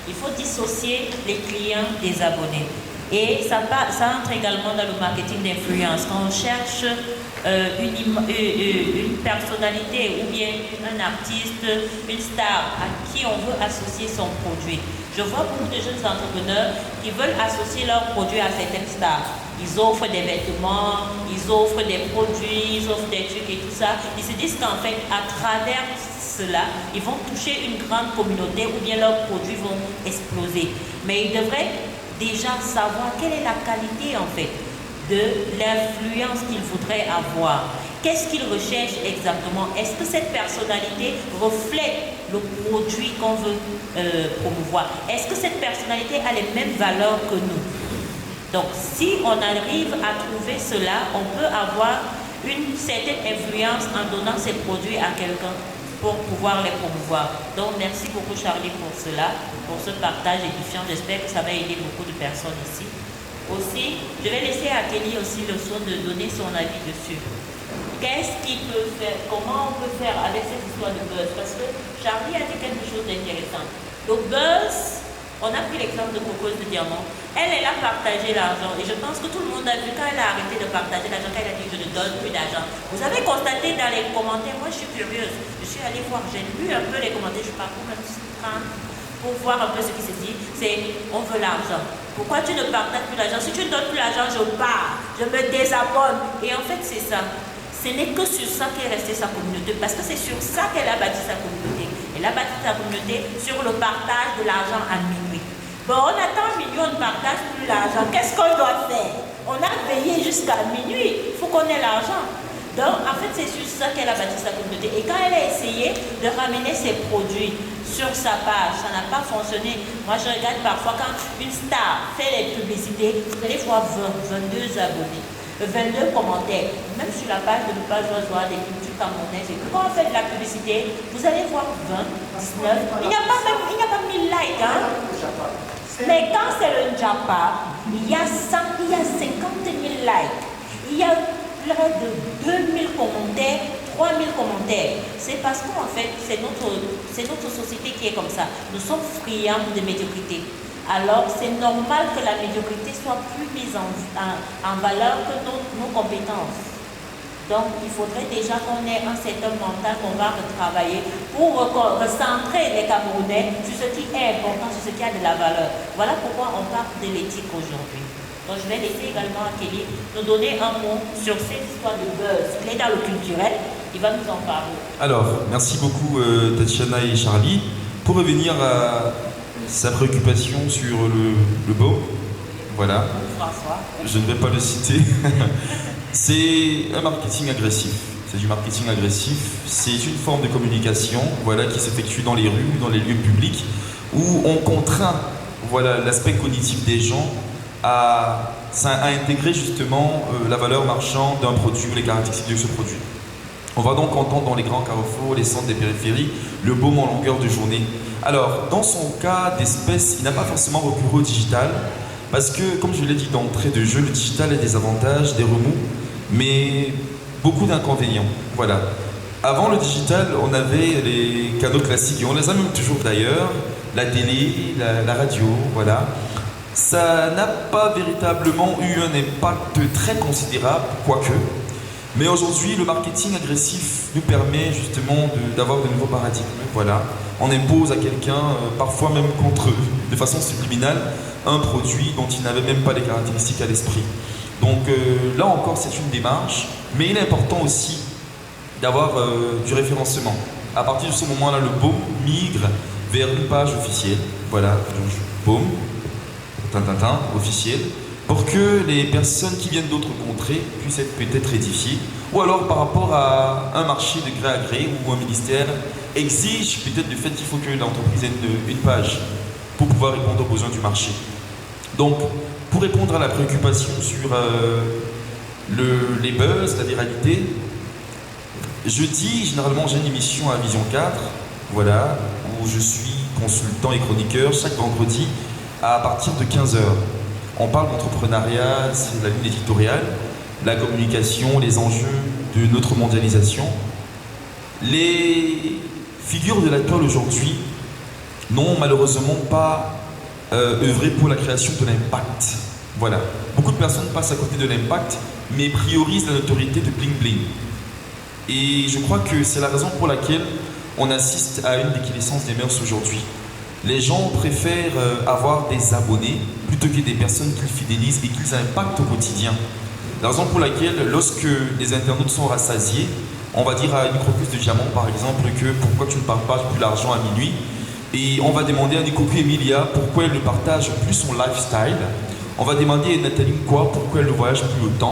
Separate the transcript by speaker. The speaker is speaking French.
Speaker 1: Il faut dissocier les clients des abonnés. Et ça entre également dans le marketing d'influence. Quand on cherche une personnalité ou bien un artiste, une star à qui on veut associer son produit. Je vois beaucoup de jeunes entrepreneurs qui veulent associer leurs produits à certaines stars. Ils offrent des vêtements, ils offrent des produits, ils offrent des trucs et tout ça. Ils se disent qu'en fait, à travers cela, ils vont toucher une grande communauté ou bien leurs produits vont exploser. Mais ils devraient déjà savoir quelle est la qualité en fait de l'influence qu'ils voudraient avoir. Qu'est-ce qu'ils recherchent exactement? Est-ce que cette personnalité reflète le produit qu'on veut promouvoir? Est-ce que cette personnalité a les mêmes valeurs que nous? Donc, si on arrive à trouver cela, on peut avoir une certaine influence en donnant ses produits à quelqu'un pour pouvoir les promouvoir. Donc, merci beaucoup Charlie pour cela, pour ce partage édifiant. J'espère que ça va aider beaucoup de personnes ici. Aussi, je vais laisser à Kelly aussi le soin de donner son avis dessus. Qu'est-ce qu'il peut faire? Comment on peut faire avec cette histoire de buzz? Parce que Charlie a dit quelque chose d'intéressant. Le buzz, on a pris l'exemple de Cocos de Diamant. Elle a partagé l'argent. Et je pense que tout le monde a vu quand elle a arrêté de partager l'argent, quand elle a dit je ne donne plus d'argent. Vous avez constaté dans les commentaires, moi je suis curieuse. Je suis allée voir, j'ai lu un peu les commentaires, je parcours même pour voir un peu ce qui se dit. C'est on veut l'argent. Pourquoi tu ne partages plus l'argent? Si tu ne donnes plus l'argent, je pars. Je me désabonne. Et en fait, c'est ça. Ce n'est que sur ça qu'est restée sa communauté. Parce que c'est sur ça qu'elle a bâti sa communauté. Elle a bâti sa communauté sur le partage de l'argent à minuit. Bon, on attend minuit, on ne partage plus l'argent. Qu'est-ce qu'on doit faire? On a veillé jusqu'à minuit. Il faut qu'on ait l'argent. Donc, en fait, c'est sur ça qu'elle a bâti sa communauté. Et quand elle a essayé de ramener ses produits sur sa page, ça n'a pas fonctionné. Moi, je regarde parfois quand une star fait les publicités, vous allez voir 22 abonnés, 22 commentaires. Même sur la page de Loupa Joie des cultures camerounaises. Et quand on fait de la publicité, vous allez voir 20, 19. Il n'y a pas 1000 likes. Hein? Mais quand c'est le Japa, il y a 100, il y a 50 000 likes. Il y a près de 2000 commentaires, 3000 commentaires. C'est parce qu'en fait, c'est notre société qui est comme ça. Nous sommes friands de médiocrité. Alors, c'est normal que la médiocrité soit plus mise en valeur que nos compétences. Donc, il faudrait déjà qu'on ait un certain mental qu'on va retravailler pour recentrer les Camerounais sur ce qui est important, sur ce qui a de la valeur. Voilà pourquoi on parle de l'éthique aujourd'hui. Donc, je vais laisser également à Kelly nous donner un mot sur cette histoire de buzz. Il est dans le culturel, il va nous en parler.
Speaker 2: Alors, merci beaucoup Tatiana et Charlie. Pour revenir à sa préoccupation sur le beau, voilà.
Speaker 1: François.
Speaker 2: Je ne vais pas le citer. C'est un marketing agressif. C'est du marketing agressif. C'est une forme de communication, voilà, qui s'effectue dans les rues, dans les lieux publics, où on contraint, voilà, l'aspect cognitif des gens à intégrer justement la valeur marchande d'un produit ou les caractéristiques de ce produit. On va donc entendre dans les grands carrefours, les centres des périphéries, le baume en longueur de journée. Alors, dans son cas d'espèce, il n'a pas forcément recouru au digital, parce que, comme je l'ai dit d'entrée de jeu, le digital a des avantages, des remous, mais beaucoup d'inconvénients. Voilà. Avant le digital, on avait les canaux classiques, et on les a même toujours d'ailleurs, la télé, la radio, voilà. Ça n'a pas véritablement eu un impact très considérable, quoique. Mais aujourd'hui, le marketing agressif nous permet justement d'avoir de nouveaux paradigmes. Voilà. On impose à quelqu'un, parfois même contre eux, de façon subliminale, un produit dont il n'avait même pas les caractéristiques à l'esprit. Donc là encore, c'est une démarche, mais il est important aussi d'avoir du référencement. À partir de ce moment-là, le baume migre vers une page officielle. Voilà, baume, officielle, pour que les personnes qui viennent d'autres contrées puissent être peut-être édifiées, ou alors par rapport à un marché de gré à gré où un ministère exige peut-être le fait qu'il faut que l'entreprise ait une page pour pouvoir répondre aux besoins du marché. Donc, pour répondre à la préoccupation sur les buzz, la viralité, jeudi, généralement, j'ai une émission à Vision 4, voilà, où je suis consultant et chroniqueur chaque vendredi à partir de 15h. On parle d'entrepreneuriat, c'est la ligne éditoriale, la communication, les enjeux de notre mondialisation. Les figures de la toile aujourd'hui n'ont malheureusement pas œuvré pour la création de l'impact. Voilà. Beaucoup de personnes passent à côté de l'impact, mais priorisent la notoriété de bling bling. Et je crois que c'est la raison pour laquelle on assiste à une déquisance des mœurs aujourd'hui. Les gens préfèrent avoir des abonnés plutôt que des personnes qu'ils fidélisent et qu'ils impactent au quotidien. La raison pour laquelle, lorsque les internautes sont rassasiés, on va dire à une croqueuse de diamant par exemple que pourquoi tu ne partages plus l'argent à minuit, et on va demander à Nikoku Emilia pourquoi elle ne partage plus son lifestyle, on va demander à Nathalie quoi pourquoi elle ne voyage plus autant.